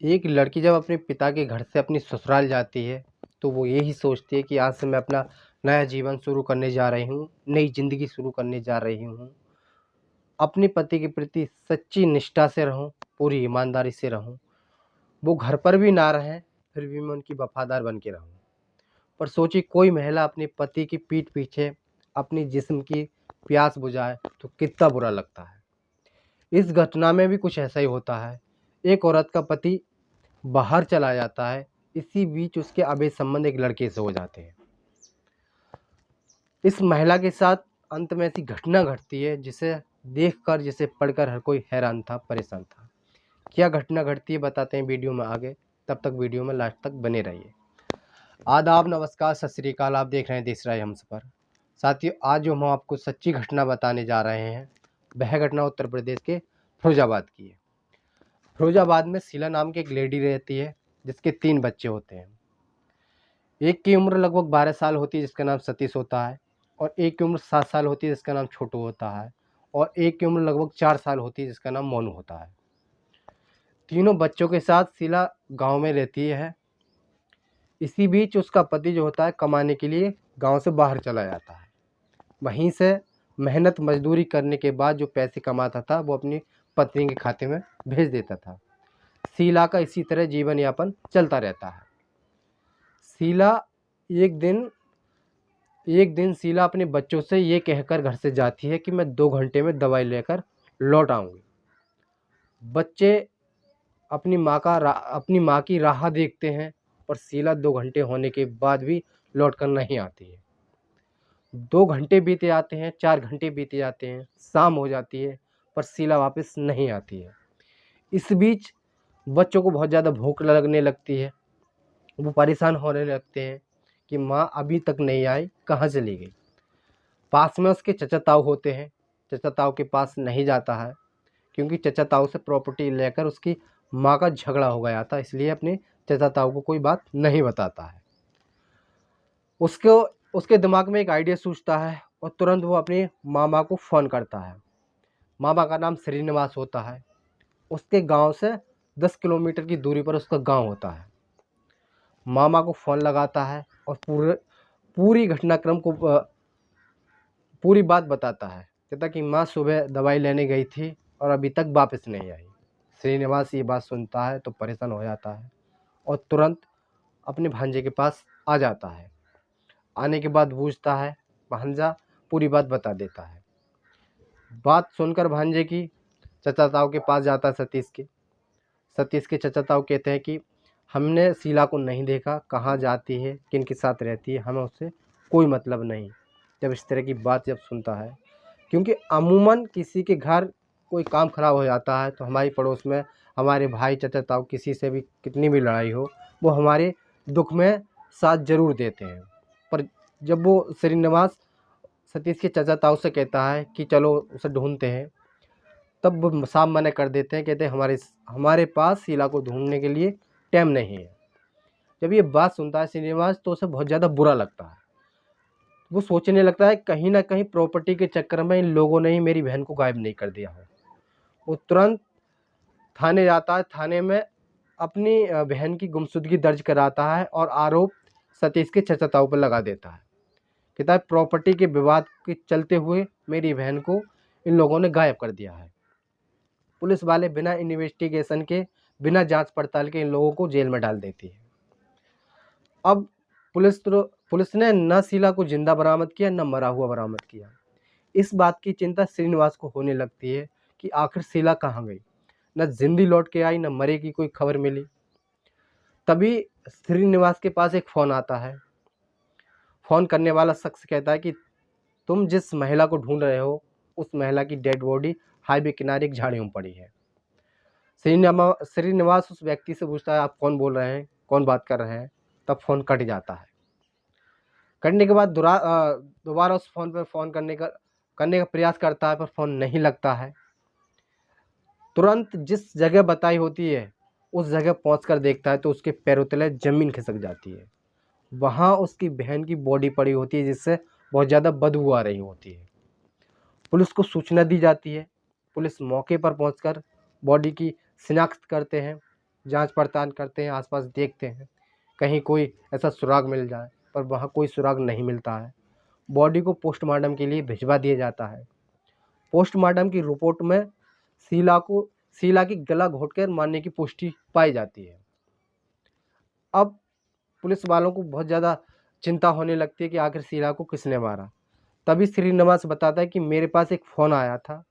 एक लड़की जब अपने पिता के घर से अपनी ससुराल जाती है तो वो यही सोचती है कि आज से मैं अपना नया जीवन शुरू करने जा रही हूँ, नई ज़िंदगी शुरू करने जा रही हूँ। अपने पति के प्रति सच्ची निष्ठा से रहूँ, पूरी ईमानदारी से रहूँ। वो घर पर भी ना रहें, फिर भी मैं उनकी वफ़ादार बन के रहूँ। पर सोचिए कोई महिला अपने पति की पीठ पीछे अपनी जिस्म की प्यास बुझाए तो कितना बुरा लगता है। इस घटना में भी कुछ ऐसा ही होता है। एक औरत का पति बाहर चला जाता है, इसी बीच उसके अवैध संबंध एक लड़के से हो जाते हैं। इस महिला के साथ अंत में ऐसी घटना घटती है जिसे देखकर, जिसे पढ़कर हर कोई हैरान था, परेशान था। क्या घटना घटती है बताते हैं वीडियो में आगे, तब तक वीडियो में लास्ट तक बने रहिए। आदाब, नमस्कार, सत श्री अकाल। आप देख रहे हैं देश राज हमसफ़र। साथियों, आज जो हम आपको सच्ची घटना बताने जा रहे हैं, वह घटना उत्तर प्रदेश के फिरोजाबाद की है। फिरोजाबाद में शीला नाम की एक लेडी रहती है जिसके 3 बच्चे होते हैं। एक की उम्र लगभग 12 साल होती है जिसका नाम सतीश होता है, और एक की उम्र 7 साल होती है जिसका नाम छोटू होता है, और एक की उम्र लगभग 4 साल होती है जिसका नाम मोनू होता है। तीनों बच्चों के साथ शीला गांव में रहती है। इसी बीच उसका पति जो होता है कमाने के लिए गांव से बाहर चला जाता है। वहीं से मेहनत मजदूरी करने के बाद जो पैसे कमाता था वो अपनी पत्नी के खाते में भेज देता था। शीला का इसी तरह जीवन यापन चलता रहता है। शीला एक दिन शीला अपने बच्चों से ये कहकर घर से जाती है कि मैं 2 घंटे में दवाई लेकर लौट आऊँगी। बच्चे अपनी माँ की राह देखते हैं, पर शीला 2 घंटे होने के बाद भी लौट कर नहीं आती है। 2 घंटे बीते जाते हैं, 4 घंटे बीते जाते हैं, शाम हो जाती है, पर शीला वापस नहीं आती है। इस बीच बच्चों को बहुत ज़्यादा भूख लगने लगती है। वो परेशान होने लगते हैं कि माँ अभी तक नहीं आई, कहाँ चली गई। पास में उसके चचा ताऊ होते हैं। चचा ताऊ के पास नहीं जाता है क्योंकि चचा ताऊ से प्रॉपर्टी लेकर उसकी माँ का झगड़ा हो गया था, इसलिए अपने चचा ताऊ को कोई बात नहीं बताता है। उसको उसके दिमाग में एक आइडिया सूझता है और तुरंत वो अपने मामा को फ़ोन करता है। मामा का नाम श्रीनिवास होता है। उसके गांव से 10 किलोमीटर की दूरी पर उसका गांव होता है। मामा को फ़ोन लगाता है और पूरी घटनाक्रम को पूरी बात बताता है। कहता कि माँ सुबह दवाई लेने गई थी और अभी तक वापस नहीं आई। श्रीनिवास ये बात सुनता है तो परेशान हो जाता है और तुरंत अपने भांजे के पास आ जाता है। आने के बाद पूछता है, भांजा पूरी बात बता देता है। बात सुनकर भांजे की चचा ताऊ के पास जाता है सतीश के चचा ताऊ कहते हैं कि हमने शीला को नहीं देखा, कहाँ जाती है, किन के साथ रहती है, हमें उससे कोई मतलब नहीं। जब इस तरह की बात जब सुनता है, क्योंकि अमूमन किसी के घर कोई काम ख़राब हो जाता है तो हमारी पड़ोस में हमारे भाई चचा ताऊ किसी से भी कितनी भी लड़ाई हो, वो हमारे दुख में साथ ज़रूर देते हैं। पर जब वो श्रीनिवास सतीश के चचा ताऊ से कहता है कि चलो उसे ढूंढते हैं, तब वो साफ मना कर देते हैं। कहते हैं हमारे पास शीला को ढूंढने के लिए टाइम नहीं है। जब ये बात सुनता है श्रीनिवास तो उसे बहुत ज़्यादा बुरा लगता है। वो सोचने लगता है कहीं ना कहीं प्रॉपर्टी के चक्कर में इन लोगों ने ही मेरी बहन को गायब नहीं कर दिया हो। वो तुरंत थाने जाता है। थाने में अपनी बहन की गुमशुदगी दर्ज कराता है और आरोप सतीश के चचा ताऊ पर लगा देता है। कहता है प्रॉपर्टी के विवाद के चलते हुए मेरी बहन को इन लोगों ने गायब कर दिया है। पुलिस वाले बिना इन्वेस्टिगेशन के, बिना जांच पड़ताल के इन लोगों को जेल में डाल देती है। अब पुलिस ने न शीला को जिंदा बरामद किया, न मरा हुआ बरामद किया। इस बात की चिंता श्रीनिवास को होने लगती है कि आखिर शीला कहाँ गई। न जिंदी लौट के आई, न मरे की कोई खबर मिली। तभी श्रीनिवास के पास एक फ़ोन आता है। फ़ोन करने वाला शख्स कहता है कि तुम जिस महिला को ढूंढ रहे हो, उस महिला की डेड बॉडी हाईवे किनारे एक झाड़ियों में पड़ी है। श्रीनिवास उस व्यक्ति से पूछता है, आप कौन बोल रहे हैं, कौन बात कर रहे हैं। तब फ़ोन कट जाता है। कटने के बाद दोबारा उस फ़ोन पर फ़ोन करने का प्रयास करता है, पर फ़ोन नहीं लगता है। तुरंत जिस जगह बताई होती है उस जगह पहुंचकर देखता है तो उसके पैरों तले ज़मीन खिसक जाती है। वहाँ उसकी बहन की बॉडी पड़ी होती है जिससे बहुत ज़्यादा बदबू आ रही होती है। पुलिस को सूचना दी जाती है। पुलिस मौके पर पहुंचकर बॉडी की शिनाख्त करते हैं। जांच पड़ताल करते हैं, आसपास देखते हैं कहीं कोई ऐसा सुराग मिल जाए, पर वहाँ कोई सुराग नहीं मिलता है। बॉडी को पोस्टमार्टम के लिए भिजवा दिया जाता है। पोस्टमार्टम की रिपोर्ट में शीला की गला घोंटकर मारने की पुष्टि पाई जाती है। अब पुलिस वालों को बहुत ज़्यादा चिंता होने लगती है कि आखिर शीला को किसने मारा। तभी श्रीनिवास बताता है कि मेरे पास एक फ़ोन आया था,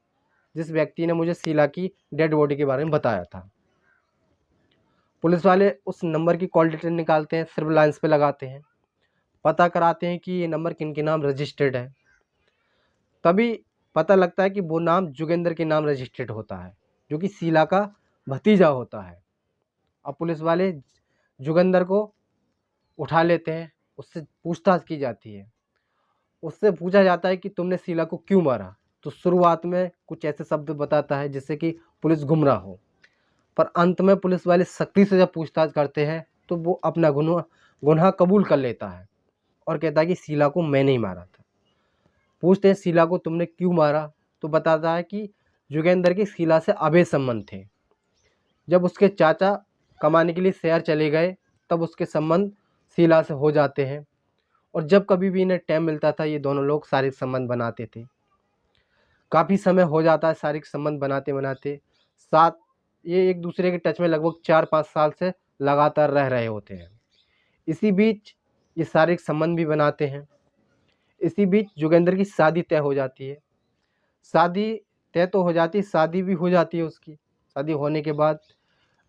जिस व्यक्ति ने मुझे शीला की डेड बॉडी के बारे में बताया था। पुलिस वाले उस नंबर की कॉल डिटेल निकालते हैं, सर्विलांस पे लगाते हैं, पता कराते हैं कि ये नंबर किन के नाम रजिस्टर्ड है। तभी पता लगता है कि वो नाम जोगेंद्र के नाम रजिस्टर्ड होता है, जो कि शीला का भतीजा होता है। अब पुलिस वाले जोगेंद्र को उठा लेते हैं, उससे पूछताछ की जाती है। उससे पूछा जाता है कि तुमने शीला को क्यों मारा। तो शुरुआत में कुछ ऐसे शब्द बताता है जिससे कि पुलिस गुमराह हो, पर अंत में पुलिस वाले सख्ती से जब पूछताछ करते हैं तो वो अपना गुनाह कबूल कर लेता है और कहता है कि शीला को मैंने ही मारा था। पूछते हैं शीला को तुमने क्यों मारा, तो बताता है कि जोगेंद्र के शीला से अवैध संबंध थे। जब उसके चाचा कमाने के लिए शहर चले गए तब उसके संबंध शीला से हो जाते हैं, और जब कभी भी इन्हें टाइम मिलता था ये दोनों लोग शारीरिक संबंध बनाते थे। काफ़ी समय हो जाता है शारीरिक संबंध बनाते बनाते, साथ ये एक दूसरे के टच में लगभग 4-5 साल से लगातार रह रहे होते हैं। इसी बीच ये शारीरिक संबंध भी बनाते हैं। इसी बीच जोगेंद्र की शादी तय हो जाती है। शादी तय तो हो जाती है, शादी भी हो जाती है उसकी। शादी होने के बाद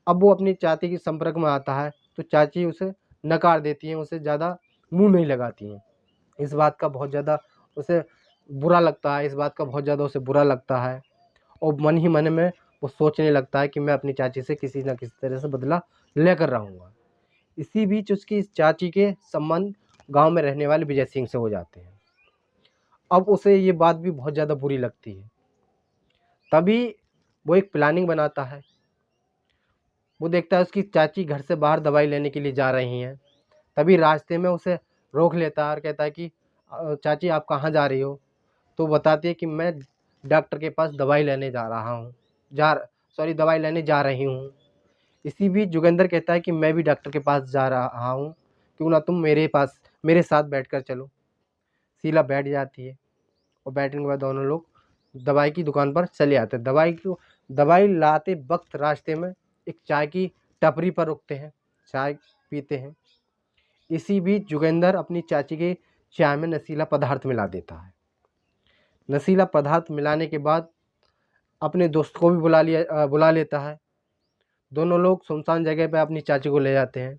अब वो अपनी चाची के संपर्क में आता है तो चाची उसे नकार देती हैं, उसे ज़्यादा मुँह नहीं लगाती हैं। इस बात का बहुत ज़्यादा उसे बुरा लगता है, इस बात का बहुत ज़्यादा उसे बुरा लगता है, और मन ही मन में वो सोचने लगता है कि मैं अपनी चाची से किसी न किसी तरह से बदला लेकर रहूँगा। इसी बीच उसकी चाची के संबंध गाँव में रहने वाले विजय सिंह से हो जाते हैं। अब उसे ये बात भी बहुत ज़्यादा बुरी लगती है। तभी वो एक प्लानिंग बनाता है। वो देखता है उसकी चाची घर से बाहर दवाई लेने के लिए जा रही हैं। तभी रास्ते में उसे रोक लेता है और कहता है कि चाची आप कहाँ जा रही हो? तो बताती है कि मैं डॉक्टर के पास दवाई लेने जा रहा हूँ, दवाई लेने जा रही हूँ। इसी बीच जोगेंद्र कहता है कि मैं भी डॉक्टर के पास जा रहा हूँ, क्यों ना तुम मेरे साथ बैठकर चलो। शीला बैठ जाती है और बैठने के बाद दोनों लोग दवाई की दुकान पर चले आते हैं। दवाई लाते वक्त रास्ते में एक चाय की टपरी पर रुकते हैं, चाय पीते हैं। इसी बीच जोगेंद्र अपनी चाची के चाय में नशीला पदार्थ मिला देता है। नशीला पदार्थ मिलाने के बाद अपने दोस्त को भी बुला लेता है। दोनों लोग सुनसान जगह पर अपनी चाची को ले जाते हैं।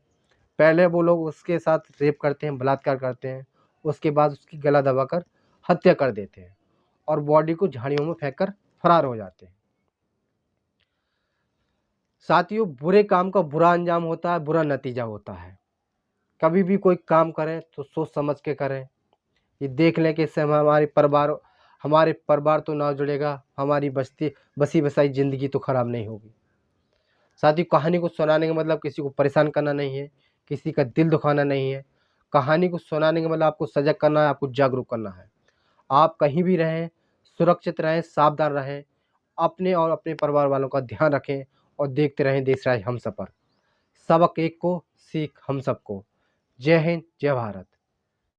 पहले वो लोग उसके साथ रेप करते हैं, बलात्कार करते हैं। उसके बाद उसकी गला दबाकर हत्या कर देते हैं और बॉडी को झाड़ियों में फेंककर फरार हो जाते हैं। साथियों, बुरे काम का बुरा अंजाम होता है, बुरा नतीजा होता है। कभी भी कोई काम करें तो सोच समझ के करें। ये देख लें कि इससे हमारे परिवार तो ना जुड़ेगा, हमारी बसी बसाई ज़िंदगी तो ख़राब नहीं होगी। साथियों, कहानी को सुनाने का मतलब किसी को परेशान करना नहीं है, किसी का दिल दुखाना नहीं है। कहानी को सुनाने का मतलब आपको सजग करना है, आपको जागरूक करना है। आप कहीं भी रहें, सुरक्षित रहें, सावधान रहें, अपने और अपने परिवार वालों का ध्यान रखें और देखते रहें देश राज हमसफ़र। सबक एक को, सीख हम सबको। जय हिंद, जय भारत।